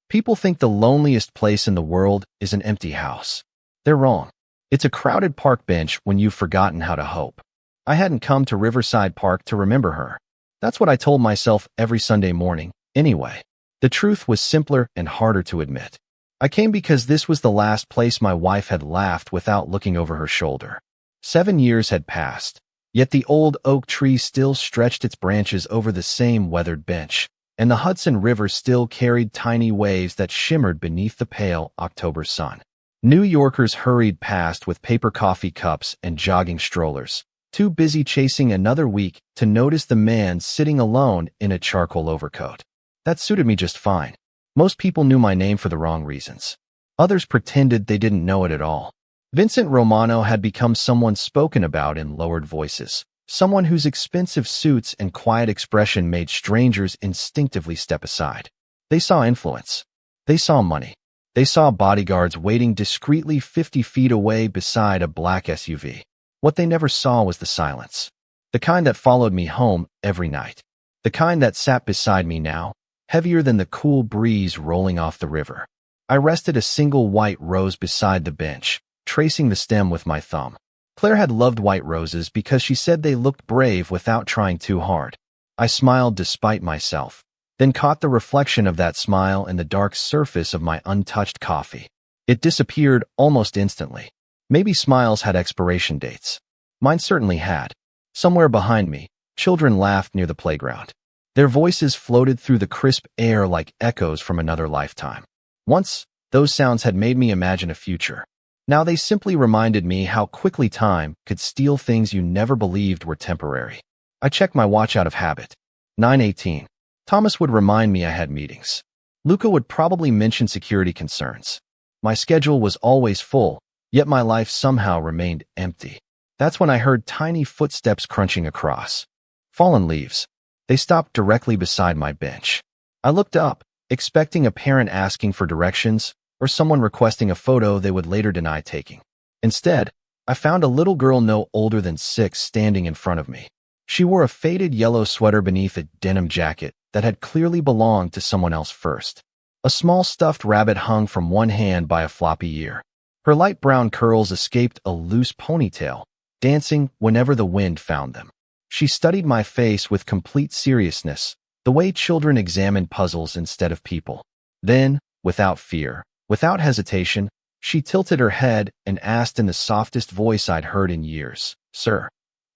People think the loneliest place in the world is an empty house. They're wrong. It's a crowded park bench when you've forgotten how to hope. I hadn't come to Riverside Park to remember her. That's what I told myself every Sunday morning, anyway. The truth was simpler and harder to admit. I came because this was the last place my wife had laughed without looking over her shoulder. 7 years had passed, yet the old oak tree still stretched its branches over the same weathered bench, and the Hudson River still carried tiny waves that shimmered beneath the pale October sun. New Yorkers hurried past with paper coffee cups and jogging strollers, too busy chasing another week to notice the man sitting alone in a charcoal overcoat. That suited me just fine. Most people knew my name for the wrong reasons. Others pretended they didn't know it at all. Vincent Romano had become someone spoken about in lowered voices, someone whose expensive suits and quiet expression made strangers instinctively step aside. They saw influence. They saw money. They saw bodyguards waiting discreetly 50 feet away beside a black SUV. What they never saw was the silence. The kind that followed me home every night. The kind that sat beside me now, heavier than the cool breeze rolling off the river. I rested a single white rose beside the bench, tracing the stem with my thumb. Claire had loved white roses because she said they looked brave without trying too hard. I smiled despite myself, then caught the reflection of that smile in the dark surface of my untouched coffee. It disappeared almost instantly. Maybe smiles had expiration dates. Mine certainly had. Somewhere behind me, children laughed near the playground. Their voices floated through the crisp air like echoes from another lifetime. Once, those sounds had made me imagine a future. Now they simply reminded me how quickly time could steal things you never believed were temporary. I checked my watch out of habit. 9:18. Thomas would remind me I had meetings. Luca would probably mention security concerns. My schedule was always full, yet my life somehow remained empty. That's when I heard tiny footsteps crunching across. Fallen leaves. They stopped directly beside my bench. I looked up, expecting a parent asking for directions or someone requesting a photo they would later deny taking. Instead, I found a little girl no older than 6 standing in front of me. She wore a faded yellow sweater beneath a denim jacket that had clearly belonged to someone else first. A small stuffed rabbit hung from one hand by a floppy ear. Her light brown curls escaped a loose ponytail, dancing whenever the wind found them. She studied my face with complete seriousness, the way children examine puzzles instead of people. Then, without fear, without hesitation, she tilted her head and asked in the softest voice I'd heard in years, "Sir,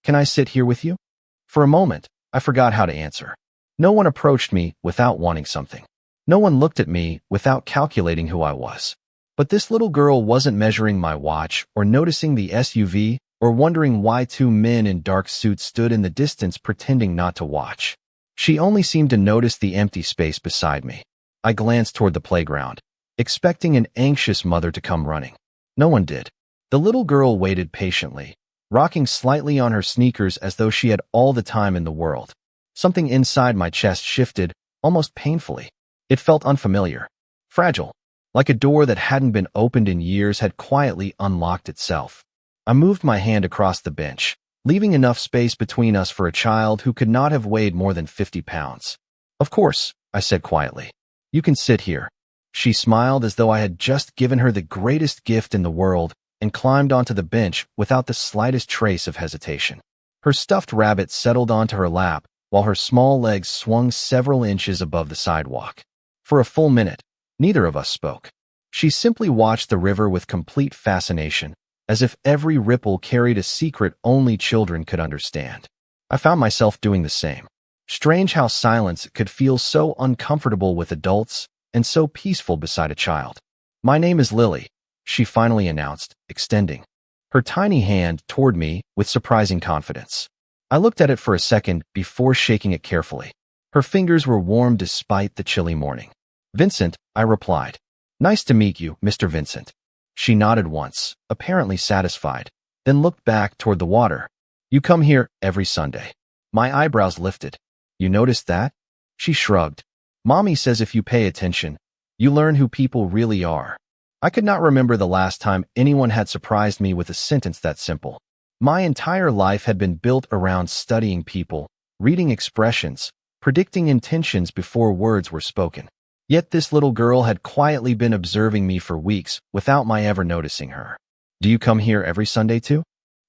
can I sit here with you?" For a moment, I forgot how to answer. No one approached me without wanting something. No one looked at me without calculating who I was. But this little girl wasn't measuring my watch or noticing the SUV or wondering why 2 men in dark suits stood in the distance pretending not to watch. She only seemed to notice the empty space beside me. I glanced toward the playground, expecting an anxious mother to come running. No one did. The little girl waited patiently, rocking slightly on her sneakers as though she had all the time in the world. Something inside my chest shifted, almost painfully. It felt unfamiliar, fragile, like a door that hadn't been opened in years had quietly unlocked itself. I moved my hand across the bench, leaving enough space between us for a child who could not have weighed more than 50 pounds. "Of course," I said quietly. "You can sit here." She smiled as though I had just given her the greatest gift in the world and climbed onto the bench without the slightest trace of hesitation. Her stuffed rabbit settled onto her lap while her small legs swung several inches above the sidewalk. For a full minute, neither of us spoke. She simply watched the river with complete fascination, as if every ripple carried a secret only children could understand. I found myself doing the same. Strange how silence could feel so uncomfortable with adults and so peaceful beside a child. "My name is Lily," she finally announced, extending her tiny hand toward me with surprising confidence. I looked at it for a second before shaking it carefully. Her fingers were warm despite the chilly morning. "Vincent," I replied. "Nice to meet you, Mr. Vincent." She nodded once, apparently satisfied, then looked back toward the water. "You come here every Sunday." My eyebrows lifted. "You noticed that?" She shrugged. "Mommy says if you pay attention, you learn who people really are." I could not remember the last time anyone had surprised me with a sentence that simple. My entire life had been built around studying people, reading expressions, predicting intentions before words were spoken. Yet this little girl had quietly been observing me for weeks without my ever noticing her. Do you come here every Sunday too?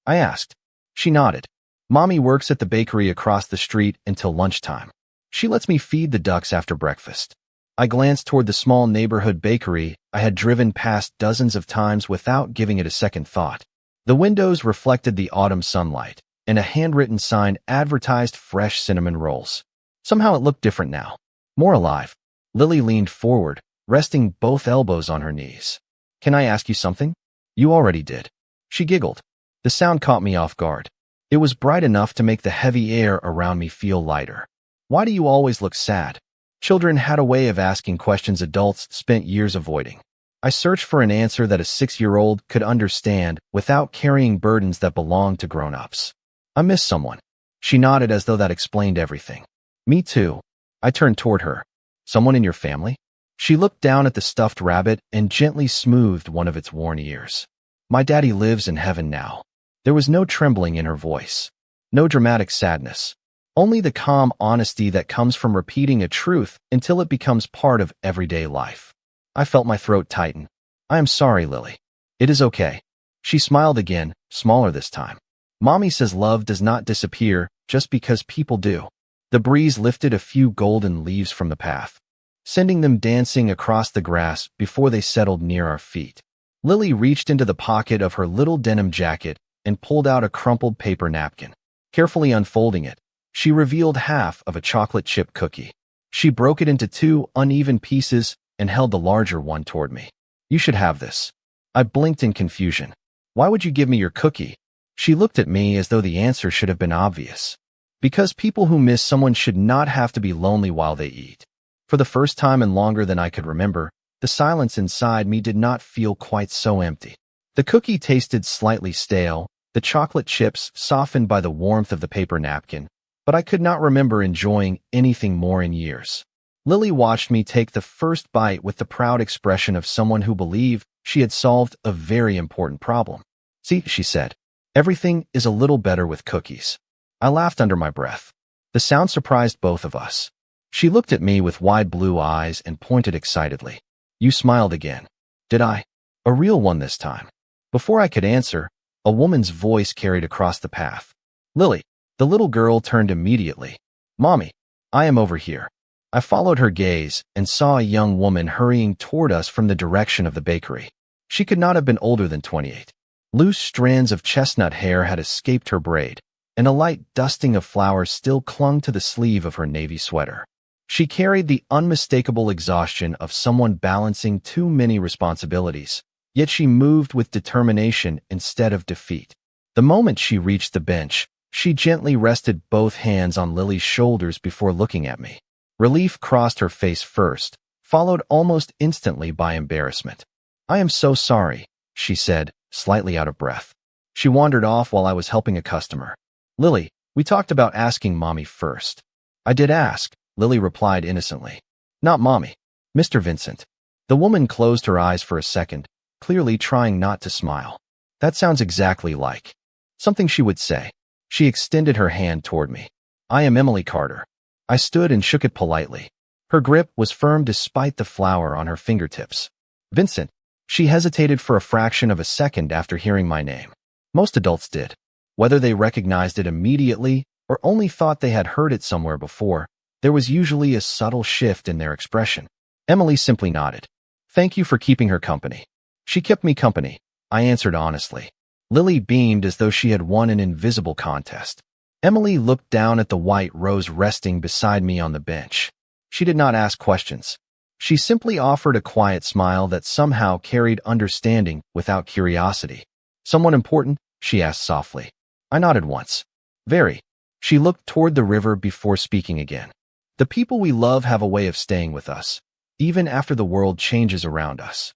I asked. She nodded. Mommy works at the bakery across the street until lunchtime. She lets me feed the ducks after breakfast. I glanced toward the small neighborhood bakery I had driven past dozens of times without giving it a second thought. The windows reflected the autumn sunlight, and a handwritten sign advertised fresh cinnamon rolls. Somehow it looked different now, more alive. Lily leaned forward, resting both elbows on her knees. Can I ask you something? You already did. She giggled. The sound caught me off guard. It was bright enough to make the heavy air around me feel lighter. Why do you always look sad? Children had a way of asking questions adults spent years avoiding. I searched for an answer that a 6-year-old could understand without carrying burdens that belonged to grown-ups. I miss someone. She nodded as though that explained everything. Me too. I turned toward her. Someone in your family? She looked down at the stuffed rabbit and gently smoothed one of its worn ears. My daddy lives in heaven now. There was no trembling in her voice. No dramatic sadness. Only the calm honesty that comes from repeating a truth until it becomes part of everyday life. I felt my throat tighten. I am sorry, Lily. It is okay. She smiled again, smaller this time. Mommy says love does not disappear just because people do. The breeze lifted a few golden leaves from the path, sending them dancing across the grass before they settled near our feet. Lily reached into the pocket of her little denim jacket and pulled out a crumpled paper napkin. Carefully unfolding it, she revealed half of a chocolate chip cookie. She broke it into 2 uneven pieces and held the larger one toward me. You should have this. I blinked in confusion. Why would you give me your cookie? She looked at me as though the answer should have been obvious. Because people who miss someone should not have to be lonely while they eat. For the first time in longer than I could remember, the silence inside me did not feel quite so empty. The cookie tasted slightly stale, the chocolate chips softened by the warmth of the paper napkin, but I could not remember enjoying anything more in years. Lily watched me take the first bite with the proud expression of someone who believed she had solved a very important problem. See, she said, everything is a little better with cookies. I laughed under my breath. The sound surprised both of us. She looked at me with wide blue eyes and pointed excitedly. You smiled again. Did I? A real one this time. Before I could answer, a woman's voice carried across the path. Lily. The little girl turned immediately. Mommy, I am over here. I followed her gaze and saw a young woman hurrying toward us from the direction of the bakery. She could not have been older than 28. Loose strands of chestnut hair had escaped her braid, and a light dusting of flowers still clung to the sleeve of her navy sweater. She carried the unmistakable exhaustion of someone balancing too many responsibilities, yet she moved with determination instead of defeat. The moment she reached the bench, she gently rested both hands on Lily's shoulders before looking at me. Relief crossed her face first, followed almost instantly by embarrassment. I am so sorry, she said, slightly out of breath. She wandered off while I was helping a customer. Lily, we talked about asking Mommy first. I did ask, Lily replied innocently. Not Mommy. Mr. Vincent. The woman closed her eyes for a second, clearly trying not to smile. That sounds exactly like something she would say. She extended her hand toward me. I am Emily Carter. I stood and shook it politely. Her grip was firm despite the flour on her fingertips. Vincent. She hesitated for a fraction of a second after hearing my name. Most adults did. Whether they recognized it immediately or only thought they had heard it somewhere before, there was usually a subtle shift in their expression. Emily simply nodded. Thank you for keeping her company. She kept me company, I answered honestly. Lily beamed as though she had won an invisible contest. Emily looked down at the white rose resting beside me on the bench. She did not ask questions. She simply offered a quiet smile that somehow carried understanding without curiosity. Someone important? She asked softly. I nodded once. Very. She looked toward the river before speaking again. The people we love have a way of staying with us, even after the world changes around us.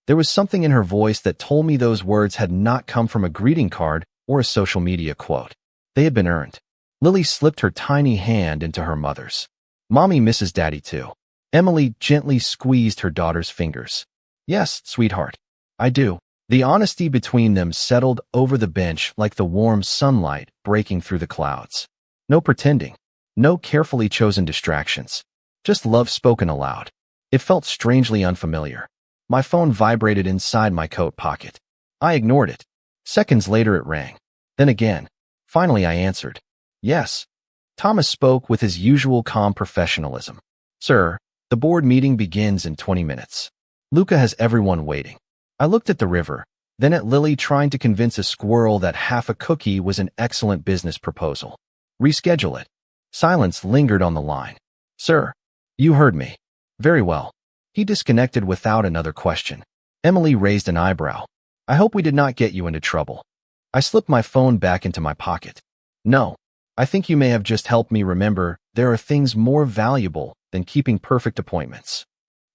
There was something in her voice that told me those words had not come from a greeting card or a social media quote. They had been earned. Lily slipped her tiny hand into her mother's. Mommy misses Daddy too. Emily gently squeezed her daughter's fingers. Yes, sweetheart. I do. The honesty between them settled over the bench like the warm sunlight breaking through the clouds. No pretending. No carefully chosen distractions. Just love spoken aloud. It felt strangely unfamiliar. My phone vibrated inside my coat pocket. I ignored it. Seconds later it rang. Then again. Finally I answered. Yes. Thomas spoke with his usual calm professionalism. Sir, the board meeting begins in 20 minutes. Luca has everyone waiting. I looked at the river, then at Lily trying to convince a squirrel that half a cookie was an excellent business proposal. Reschedule it. Silence lingered on the line. Sir, you heard me. Very well. He disconnected without another question. Emily raised an eyebrow. I hope we did not get you into trouble. I slipped my phone back into my pocket. No. I think you may have just helped me remember there are things more valuable than keeping perfect appointments.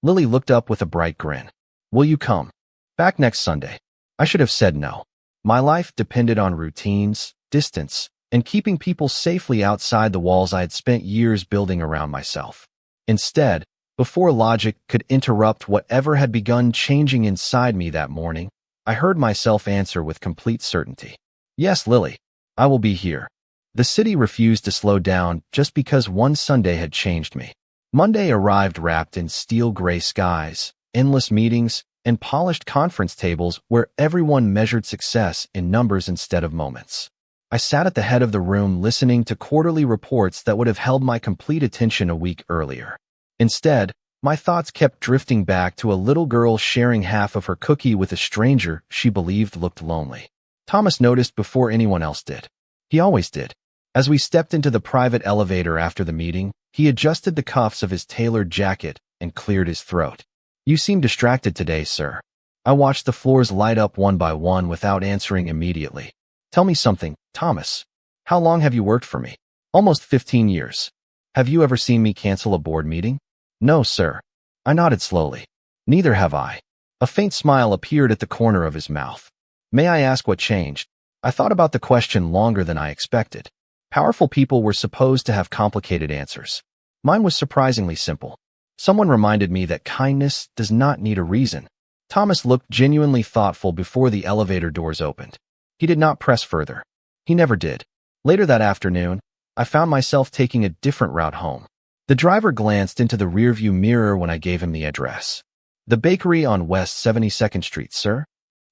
Lily looked up with a bright grin. Will you come? Back next Sunday. I should have said no. My life depended on routines, distance, and keeping people safely outside the walls I had spent years building around myself. Instead, before logic could interrupt whatever had begun changing inside me that morning, I heard myself answer with complete certainty. Yes, Lily, I will be here. The city refused to slow down just because one Sunday had changed me. Monday arrived wrapped in steel gray skies, endless meetings, and polished conference tables where everyone measured success in numbers instead of moments. I sat at the head of the room listening to quarterly reports that would have held my complete attention a week earlier. Instead, my thoughts kept drifting back to a little girl sharing half of her cookie with a stranger she believed looked lonely. Thomas noticed before anyone else did. He always did. As we stepped into the private elevator after the meeting, he adjusted the cuffs of his tailored jacket and cleared his throat. You seem distracted today, sir. I watched the floors light up one by one without answering immediately. Tell me something, Thomas. How long have you worked for me? Almost 15 years. Have you ever seen me cancel a board meeting? No, sir. I nodded slowly. Neither have I. A faint smile appeared at the corner of his mouth. May I ask what changed? I thought about the question longer than I expected. Powerful people were supposed to have complicated answers. Mine was surprisingly simple. Someone reminded me that kindness does not need a reason. Thomas looked genuinely thoughtful before the elevator doors opened. He did not press further. He never did. Later that afternoon, I found myself taking a different route home. The driver glanced into the rearview mirror when I gave him the address. The bakery on West 72nd Street, sir?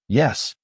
Yes.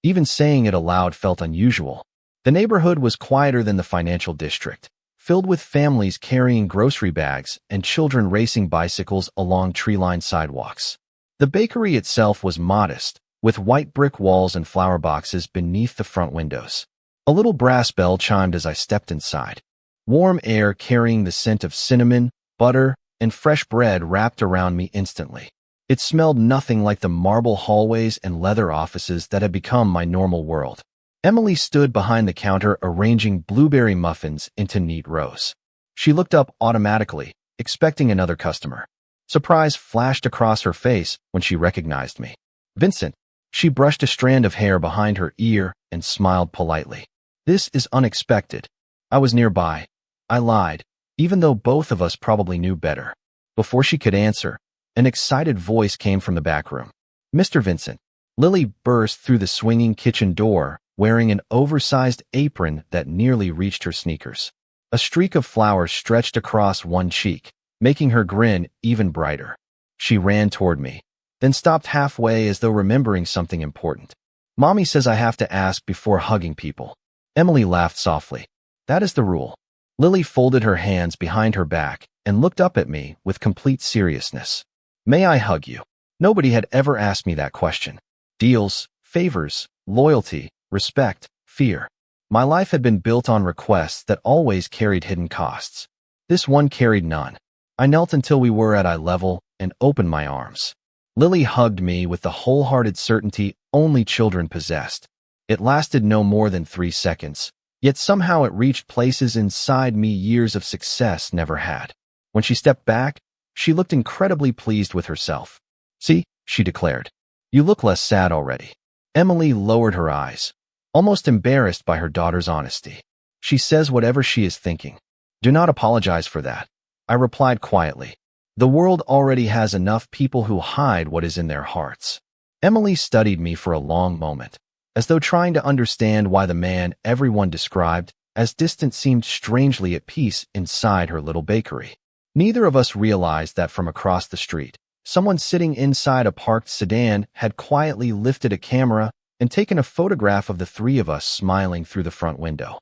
Even saying it aloud felt unusual. The neighborhood was quieter than the financial district, filled with families carrying grocery bags and children racing bicycles along tree-lined sidewalks. The bakery itself was modest, with white brick walls and flower boxes beneath the front windows. A little brass bell chimed as I stepped inside. Warm air carrying the scent of cinnamon, butter, and fresh bread wrapped around me instantly. It smelled nothing like the marble hallways and leather offices that had become my normal world. Emily stood behind the counter arranging blueberry muffins into neat rows. She looked up automatically, expecting another customer. Surprise flashed across her face when she recognized me. Vincent. She brushed a strand of hair behind her ear and smiled politely. This is unexpected. I was nearby. I lied, even though both of us probably knew better. Before she could answer, an excited voice came from the back room. Mr. Vincent. Lily burst through the swinging kitchen door, wearing an oversized apron that nearly reached her sneakers. A streak of flowers stretched across one cheek, making her grin even brighter. She ran toward me, then stopped halfway as though remembering something important. Mommy says I have to ask before hugging people. Emily laughed softly. That is the rule. Lily folded her hands behind her back and looked up at me with complete seriousness. May I hug you? Nobody had ever asked me that question. Deals, favors, loyalty, respect, fear. My life had been built on requests that always carried hidden costs. This one carried none. I knelt until we were at eye level and opened my arms. Lily hugged me with the wholehearted certainty only children possessed. It lasted no more than 3 seconds, yet somehow it reached places inside me years of success never had. When she stepped back, she looked incredibly pleased with herself. See, she declared. You look less sad already. Emily lowered her eyes, almost embarrassed by her daughter's honesty. She says whatever she is thinking. Do not apologize for that. I replied quietly. The world already has enough people who hide what is in their hearts. Emily studied me for a long moment, as though trying to understand why the man everyone described as distant seemed strangely at peace inside her little bakery. Neither of us realized that from across the street, Someone sitting inside a parked sedan had quietly lifted a camera and taken a photograph of the three of us smiling through the front window.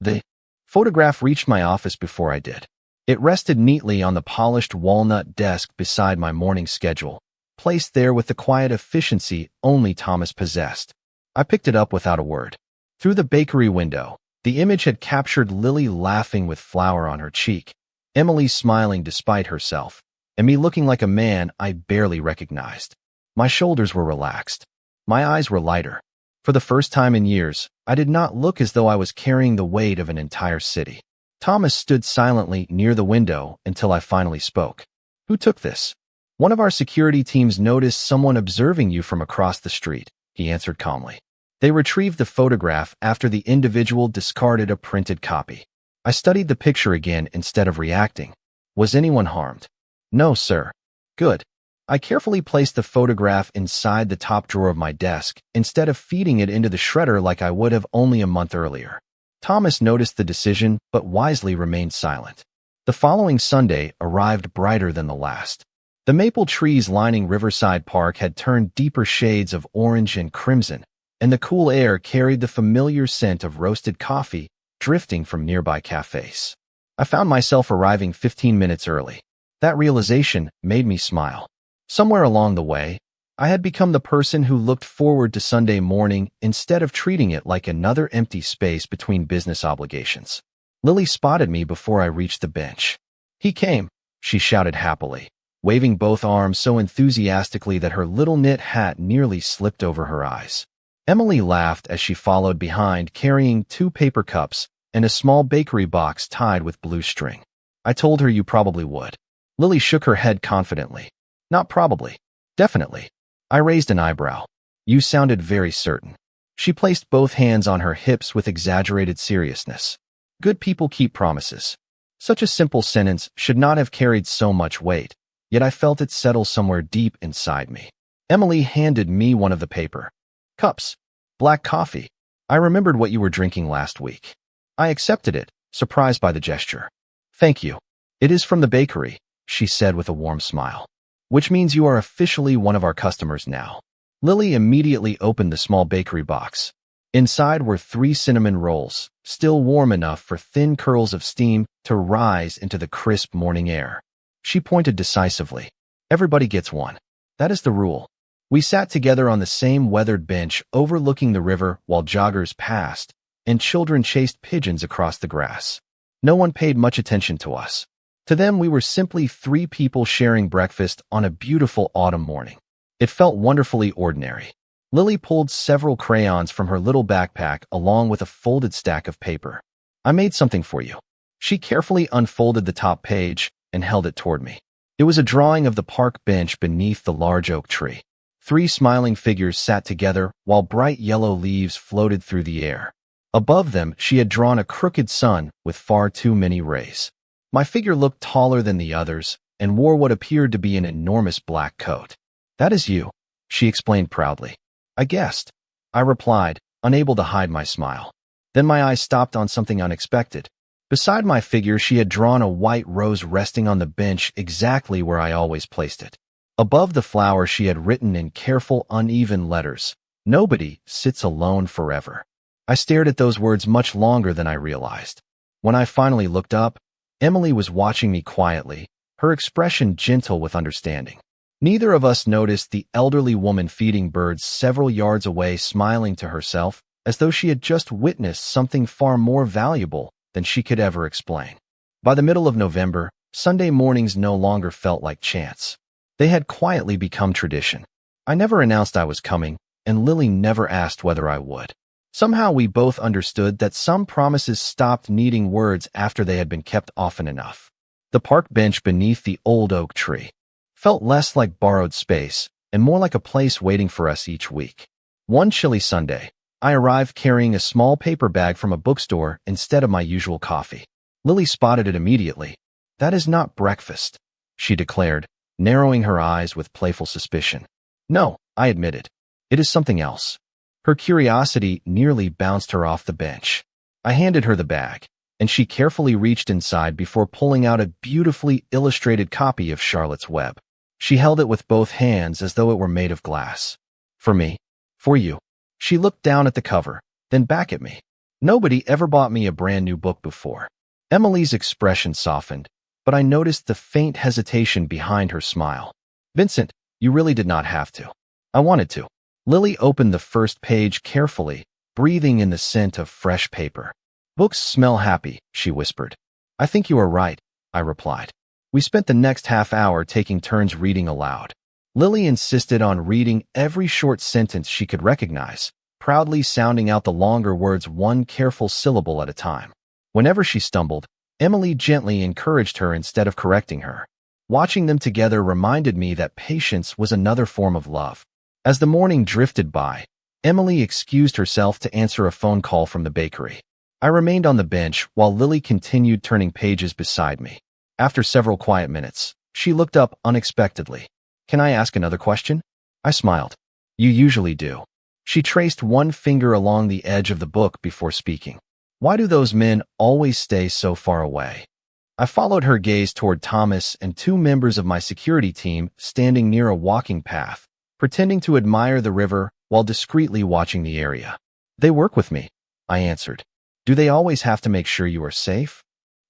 The photograph reached my office before I did. It rested neatly on the polished walnut desk beside my morning schedule, placed there with the quiet efficiency only Thomas possessed. I picked it up without a word. Through the bakery window, the image had captured Lily laughing with flour on her cheek, Emily smiling despite herself, and me looking like a man I barely recognized. My shoulders were relaxed. My eyes were lighter. For the first time in years, I did not look as though I was carrying the weight of an entire city. Thomas stood silently near the window until I finally spoke. "Who took this?" "One of our security teams noticed someone observing you from across the street," he answered calmly. "They retrieved the photograph after the individual discarded a printed copy." I studied the picture again instead of reacting. "Was anyone harmed?" "No, sir." "Good." I carefully placed the photograph inside the top drawer of my desk instead of feeding it into the shredder like I would have only a month earlier. Thomas noticed the decision but wisely remained silent. The following Sunday arrived brighter than the last. The maple trees lining Riverside Park had turned deeper shades of orange and crimson, and the cool air carried the familiar scent of roasted coffee drifting from nearby cafes. I found myself arriving 15 minutes early. That realization made me smile. Somewhere along the way, I had become the person who looked forward to Sunday morning instead of treating it like another empty space between business obligations. Lily spotted me before I reached the bench. "He came," she shouted happily, waving both arms so enthusiastically that her little knit hat nearly slipped over her eyes. Emily laughed as she followed behind, carrying 2 paper cups and a small bakery box tied with blue string. "I told her you probably would." Lily shook her head confidently. "Not probably. Definitely." I raised an eyebrow. "You sounded very certain." She placed both hands on her hips with exaggerated seriousness. "Good people keep promises." Such a simple sentence should not have carried so much weight, yet I felt it settle somewhere deep inside me. Emily handed me one of the paper cups. "Black coffee. I remembered what you were drinking last week." I accepted it, surprised by the gesture. "Thank you. It is from the bakery," she said with a warm smile. "Which means you are officially one of our customers now." Lily immediately opened the small bakery box. Inside were 3 cinnamon rolls, still warm enough for thin curls of steam to rise into the crisp morning air. She pointed decisively. "Everybody gets one. That is the rule." We sat together on the same weathered bench overlooking the river while joggers passed and children chased pigeons across the grass. No one paid much attention to us. To them, we were simply 3 people sharing breakfast on a beautiful autumn morning. It felt wonderfully ordinary. Lily pulled several crayons from her little backpack along with a folded stack of paper. "I made something for you." She carefully unfolded the top page and held it toward me. It was a drawing of the park bench beneath the large oak tree. 3 smiling figures sat together while bright yellow leaves floated through the air. Above them, she had drawn a crooked sun with far too many rays. My figure looked taller than the others and wore what appeared to be an enormous black coat. "That is you," she explained proudly. "I guessed," I replied, unable to hide my smile. Then my eyes stopped on something unexpected. Beside my figure, she had drawn a white rose resting on the bench exactly where I always placed it. Above the flower, she had written in careful, uneven letters, "Nobody sits alone forever." I stared at those words much longer than I realized. When I finally looked up, Emily was watching me quietly, her expression gentle with understanding. Neither of us noticed the elderly woman feeding birds several yards away, smiling to herself as though she had just witnessed something far more valuable than she could ever explain. By the middle of November, Sunday mornings no longer felt like chance. They had quietly become tradition. I never announced I was coming, and Lily never asked whether I would. Somehow we both understood that some promises stopped needing words after they had been kept often enough. The park bench beneath the old oak tree felt less like borrowed space and more like a place waiting for us each week. One chilly Sunday, I arrived carrying a small paper bag from a bookstore instead of my usual coffee. Lily spotted it immediately. "That is not breakfast," she declared, narrowing her eyes with playful suspicion. "No," I admitted. "It is something else." Her curiosity nearly bounced her off the bench. I handed her the bag, and she carefully reached inside before pulling out a beautifully illustrated copy of Charlotte's Web. She held it with both hands as though it were made of glass. For me. For you. She looked down at the cover, then back at me. Nobody ever bought me a brand new book before. Emily's expression softened, but I noticed the faint hesitation behind her smile. Vincent, you really did not have to. I wanted to. Lily opened the first page carefully, breathing in the scent of fresh paper. Books smell happy, she whispered. I think you are right, I replied. We spent the next half hour taking turns reading aloud. Lily insisted on reading every short sentence she could recognize, proudly sounding out the longer words one careful syllable at a time. Whenever she stumbled, Emily gently encouraged her instead of correcting her. Watching them together reminded me that patience was another form of love. As the morning drifted by, Emily excused herself to answer a phone call from the bakery. I remained on the bench while Lily continued turning pages beside me. After several quiet minutes, she looked up unexpectedly. Can I ask another question? I smiled. You usually do. She traced one finger along the edge of the book before speaking. Why do those men always stay so far away? I followed her gaze toward Thomas and two members of my security team standing near a walking path, pretending to admire the river while discreetly watching the area. They work with me, I answered. Do they always have to make sure you are safe?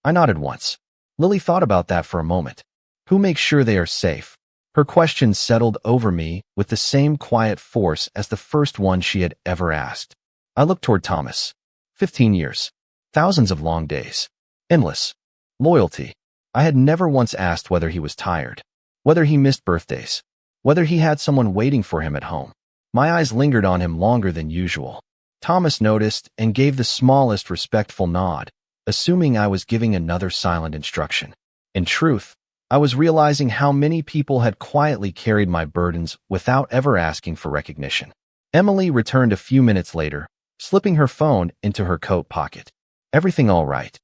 I nodded once. Lily thought about that for a moment. Who makes sure they are safe? Her question settled over me with the same quiet force as the first one she had ever asked. I looked toward Thomas. 15 years. Thousands of long days. Endless. Loyalty. I had never once asked whether he was tired, whether he missed birthdays, whether he had someone waiting for him at home. My eyes lingered on him longer than usual. Thomas noticed and gave the smallest respectful nod, assuming I was giving another silent instruction. In truth, I was realizing how many people had quietly carried my burdens without ever asking for recognition. Emily returned a few minutes later, slipping her phone into her coat pocket. Everything all right?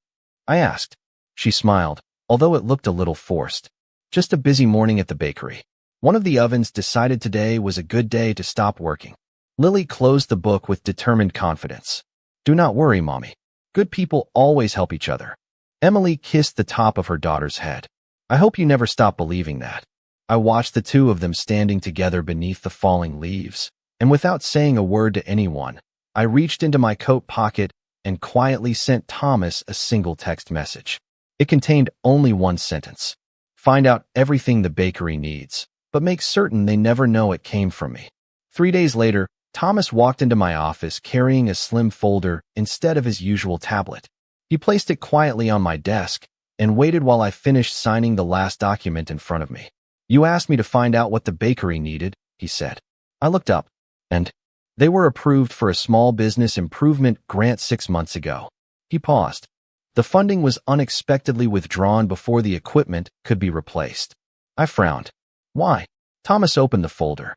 I asked. She smiled, although it looked a little forced. Just a busy morning at the bakery. One of the ovens decided today was a good day to stop working. Lily closed the book with determined confidence. Do not worry, Mommy. Good people always help each other. Emily kissed the top of her daughter's head. I hope you never stop believing that. I watched the two of them standing together beneath the falling leaves, and without saying a word to anyone, I reached into my coat pocket and quietly sent Thomas a single text message. It contained only one sentence. Find out everything the bakery needs, but make certain they never know it came from me. 3 days later, Thomas walked into my office carrying a slim folder instead of his usual tablet. He placed it quietly on my desk and waited while I finished signing the last document in front of me. You asked me to find out what the bakery needed, he said. I looked up, and they were approved for a small business improvement grant 6 months ago. He paused. The funding was unexpectedly withdrawn before the equipment could be replaced. I frowned. Why? Thomas opened the folder.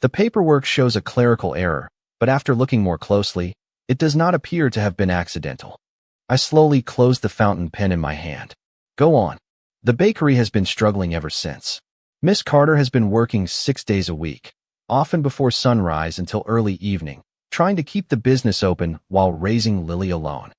The paperwork shows a clerical error, but after looking more closely, it does not appear to have been accidental. I slowly closed the fountain pen in my hand. Go on. The bakery has been struggling ever since. Miss Carter has been working 6 days a week, often before sunrise until early evening, trying to keep the business open while raising Lily alone.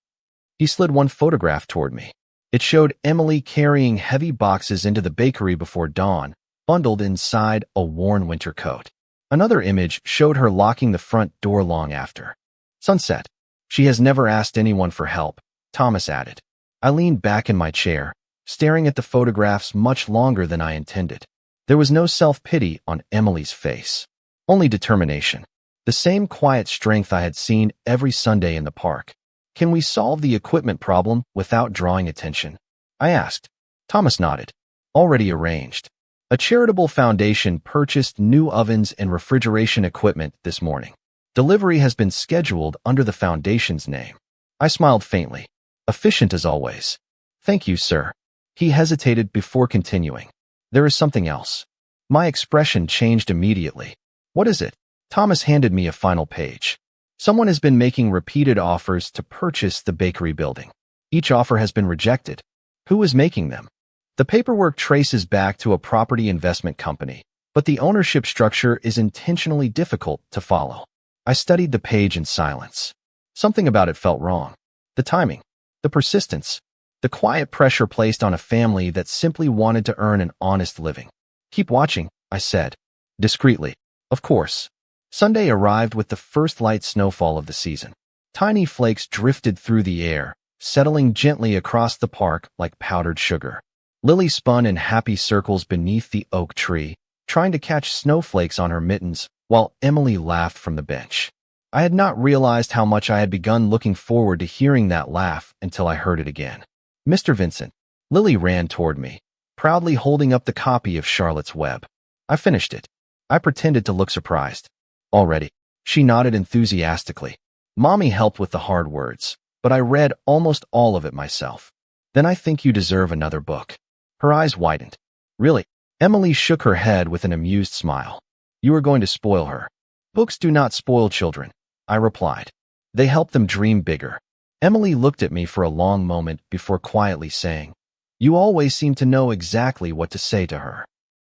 He slid one photograph toward me. It showed Emily carrying heavy boxes into the bakery before dawn, bundled inside a worn winter coat. Another image showed her locking the front door long after sunset. She has never asked anyone for help, Thomas added. I leaned back in my chair, staring at the photographs much longer than I intended. There was no self-pity on Emily's face, only determination, the same quiet strength I had seen every Sunday in the park. Can we solve the equipment problem without drawing attention? I asked. Thomas nodded. Already arranged. A charitable foundation purchased new ovens and refrigeration equipment this morning. Delivery has been scheduled under the foundation's name. I smiled faintly. Efficient as always. Thank you, sir. He hesitated before continuing. There is something else. My expression changed immediately. What is it? Thomas handed me a final page. Someone has been making repeated offers to purchase the bakery building. Each offer has been rejected. Who is making them? The paperwork traces back to a property investment company, but the ownership structure is intentionally difficult to follow. I studied the page in silence. Something about it felt wrong. The timing, the persistence, the quiet pressure placed on a family that simply wanted to earn an honest living. Keep watching, I said, discreetly. Of course. Sunday arrived with the first light snowfall of the season. Tiny flakes drifted through the air, settling gently across the park like powdered sugar. Lily spun in happy circles beneath the oak tree, trying to catch snowflakes on her mittens, while Emily laughed from the bench. I had not realized how much I had begun looking forward to hearing that laugh until I heard it again. Mr. Vincent. Lily ran toward me, proudly holding up the copy of Charlotte's Web. I finished it. I pretended to look surprised. Already. She nodded enthusiastically. Mommy helped with the hard words, but I read almost all of it myself. Then I think you deserve another book. Her eyes widened. Really? Emily shook her head with an amused smile. You are going to spoil her. Books do not spoil children, I replied. They help them dream bigger. Emily looked at me for a long moment before quietly saying, You always seem to know exactly what to say to her.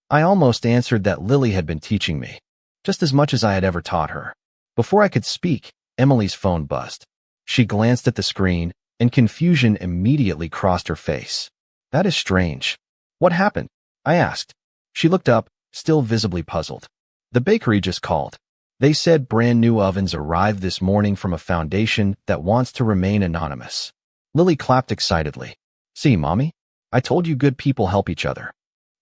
I almost answered that Lily had been teaching me, just as much as I had ever taught her. Before I could speak, Emily's phone buzzed. She glanced at the screen, and confusion immediately crossed her face. That is strange. What happened? I asked. She looked up, still visibly puzzled. The bakery just called. They said brand new ovens arrived this morning from a foundation that wants to remain anonymous. Lily clapped excitedly. See, Mommy? I told you good people help each other.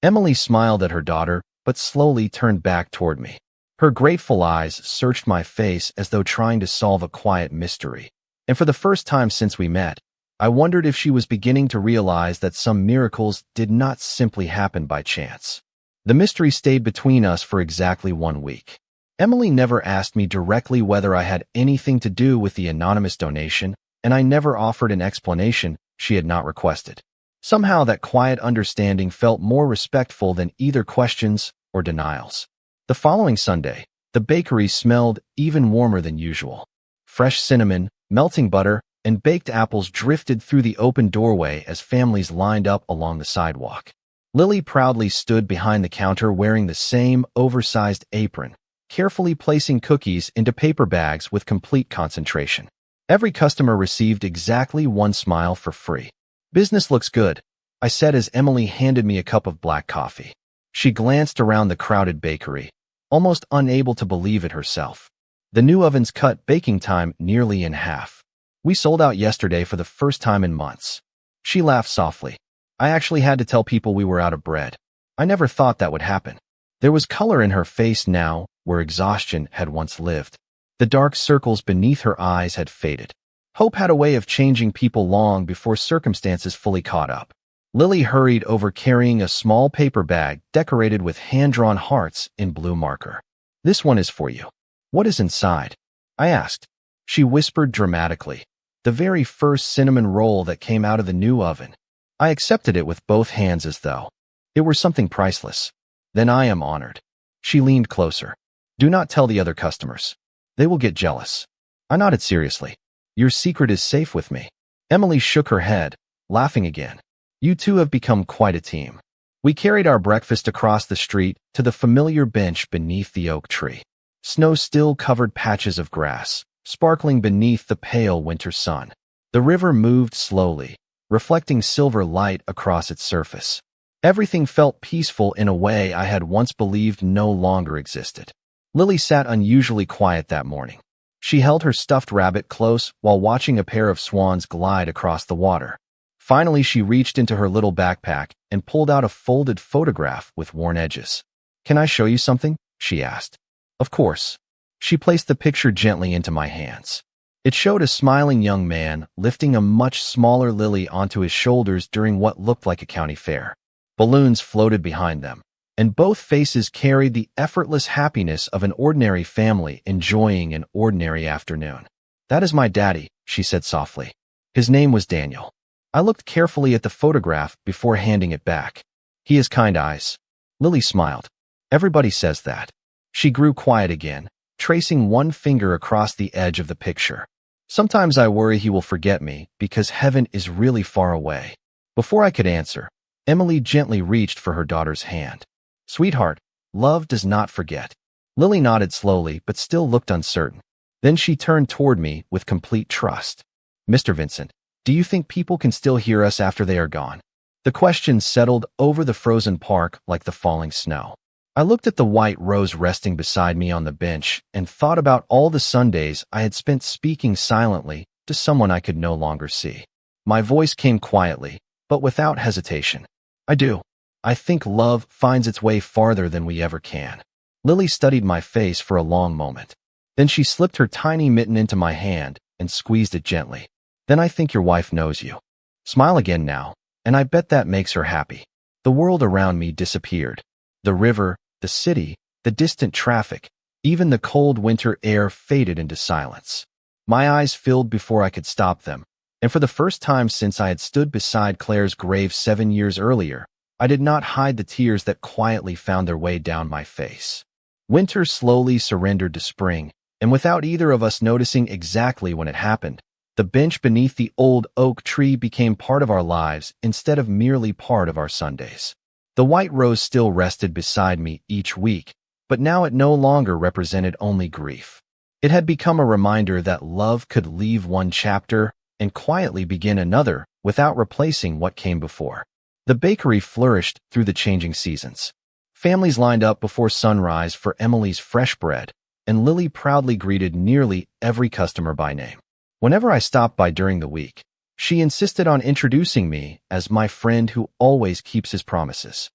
Emily smiled at her daughter, but slowly turned back toward me. Her grateful eyes searched my face as though trying to solve a quiet mystery. And for the first time since we met, I wondered if she was beginning to realize that some miracles did not simply happen by chance. The mystery stayed between us for exactly 1 week. Emily never asked me directly whether I had anything to do with the anonymous donation, and I never offered an explanation she had not requested. Somehow that quiet understanding felt more respectful than either questions or denials. The following Sunday, the bakery smelled even warmer than usual. Fresh cinnamon, melting butter, and baked apples drifted through the open doorway as families lined up along the sidewalk. Lily proudly stood behind the counter wearing the same oversized apron, carefully placing cookies into paper bags with complete concentration. Every customer received exactly 1 smile for free. Business looks good, I said as Emily handed me a cup of black coffee. She glanced around the crowded bakery, almost unable to believe it herself. The new ovens cut baking time nearly in half. We sold out yesterday for the first time in months. She laughed softly. I actually had to tell people we were out of bread. I never thought that would happen. There was color in her face now, where exhaustion had once lived. The dark circles beneath her eyes had faded. Hope had a way of changing people long before circumstances fully caught up. Lily hurried over carrying a small paper bag decorated with hand-drawn hearts in blue marker. This one is for you. What is inside? I asked. She whispered dramatically. The very first cinnamon roll that came out of the new oven. I accepted it with both hands as though it were something priceless. Then I am honored. She leaned closer. Do not tell the other customers. They will get jealous. I nodded seriously. Your secret is safe with me. Emily shook her head, laughing again. You two have become quite a team. We carried our breakfast across the street to the familiar bench beneath the oak tree. Snow still covered patches of grass, sparkling beneath the pale winter sun. The river moved slowly, reflecting silver light across its surface. Everything felt peaceful in a way I had once believed no longer existed. Lily sat unusually quiet that morning. She held her stuffed rabbit close while watching a pair of swans glide across the water. Finally, she reached into her little backpack and pulled out a folded photograph with worn edges. Can I show you something? She asked. Of course. She placed the picture gently into my hands. It showed a smiling young man lifting a much smaller Lily onto his shoulders during what looked like a county fair. Balloons floated behind them, and both faces carried the effortless happiness of an ordinary family enjoying an ordinary afternoon. That is my daddy, she said softly. His name was Daniel. I looked carefully at the photograph before handing it back. He has kind eyes. Lily smiled. Everybody says that. She grew quiet again, tracing one finger across the edge of the picture. Sometimes I worry he will forget me because heaven is really far away. Before I could answer, Emily gently reached for her daughter's hand. Sweetheart, love does not forget. Lily nodded slowly but still looked uncertain. Then she turned toward me with complete trust. Mr. Vincent, do you think people can still hear us after they are gone? The question settled over the frozen park like the falling snow. I looked at the white rose resting beside me on the bench and thought about all the Sundays I had spent speaking silently to someone I could no longer see. My voice came quietly, but without hesitation. I do. I think love finds its way farther than we ever can. Lily studied my face for a long moment. Then she slipped her tiny mitten into my hand and squeezed it gently. Then I think your wife knows you. Smile again now, and I bet that makes her happy. The world around me disappeared. The river, the city, the distant traffic, even the cold winter air faded into silence. My eyes filled before I could stop them, and for the first time since I had stood beside Claire's grave 7 years earlier, I did not hide the tears that quietly found their way down my face. Winter slowly surrendered to spring, and without either of us noticing exactly when it happened, the bench beneath the old oak tree became part of our lives instead of merely part of our Sundays. The white rose still rested beside me each week, but now it no longer represented only grief. It had become a reminder that love could leave one chapter and quietly begin another without replacing what came before. The bakery flourished through the changing seasons. Families lined up before sunrise for Emily's fresh bread, and Lily proudly greeted nearly every customer by name. Whenever I stopped by during the week, she insisted on introducing me as my friend who always keeps his promises.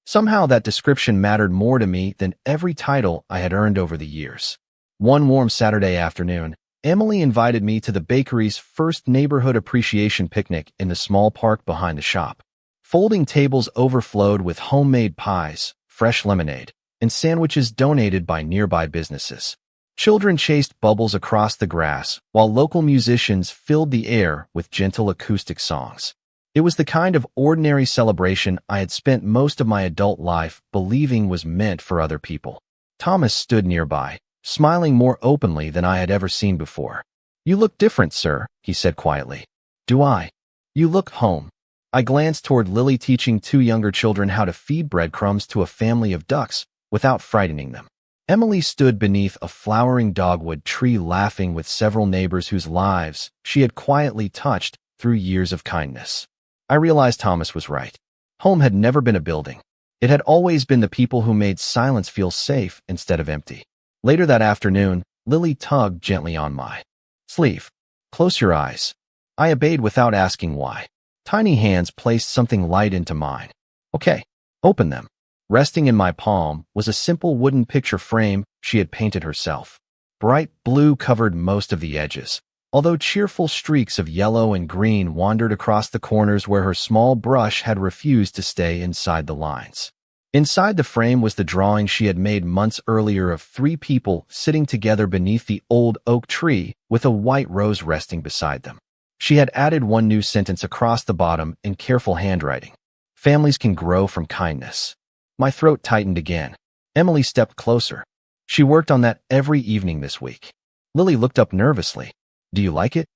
Somehow that description mattered more to me than every title I had earned over the years. One warm Saturday afternoon, Emily invited me to the bakery's first neighborhood appreciation picnic in the small park behind the shop. Folding tables overflowed with homemade pies, fresh lemonade, and sandwiches donated by nearby businesses. Children chased bubbles across the grass, while local musicians filled the air with gentle acoustic songs. It was the kind of ordinary celebration I had spent most of my adult life believing was meant for other people. Thomas stood nearby, smiling more openly than I had ever seen before. "You look different, sir," he said quietly. "Do I? You look home." I glanced toward Lily teaching 2 younger children how to feed breadcrumbs to a family of ducks without frightening them. Emily stood beneath a flowering dogwood tree laughing with several neighbors whose lives she had quietly touched through years of kindness. I realized Thomas was right. Home had never been a building. It had always been the people who made silence feel safe instead of empty. Later that afternoon, Lily tugged gently on my sleeve. "Close your eyes." I obeyed without asking why. Tiny hands placed something light into mine. "Okay, open them." Resting in my palm was a simple wooden picture frame she had painted herself. Bright blue covered most of the edges, although cheerful streaks of yellow and green wandered across the corners where her small brush had refused to stay inside the lines. Inside the frame was the drawing she had made months earlier of 3 people sitting together beneath the old oak tree with a white rose resting beside them. She had added one new sentence across the bottom in careful handwriting. "Families can grow from kindness." My throat tightened again. Emily stepped closer. She worked on that every evening this week. Lily looked up nervously. "Do you like it?"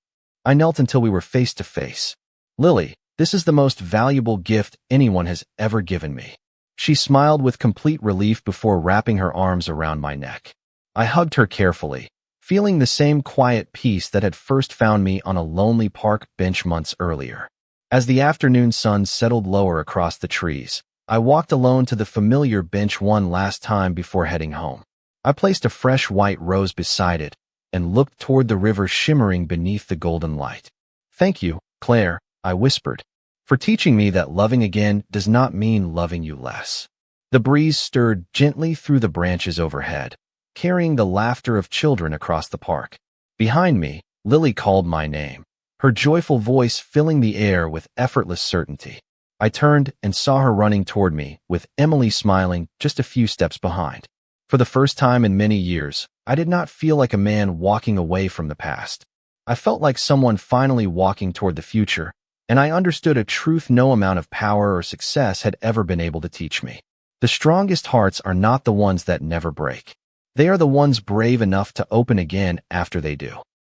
I knelt until we were face to face. "Lily, this is the most valuable gift anyone has ever given me." She smiled with complete relief before wrapping her arms around my neck. I hugged her carefully, feeling the same quiet peace that had first found me on a lonely park bench months earlier. As the afternoon sun settled lower across the trees, I walked alone to the familiar bench one last time before heading home. I placed a fresh white rose beside it and looked toward the river shimmering beneath the golden light. "Thank you, Claire," I whispered, "for teaching me that loving again does not mean loving you less." The breeze stirred gently through the branches overhead, carrying the laughter of children across the park. Behind me, Lily called my name, her joyful voice filling the air with effortless certainty. I turned and saw her running toward me, with Emily smiling just a few steps behind. For the first time in many years, I did not feel like a man walking away from the past. I felt like someone finally walking toward the future, and I understood a truth no amount of power or success had ever been able to teach me. The strongest hearts are not the ones that never break. They are the ones brave enough to open again after they do.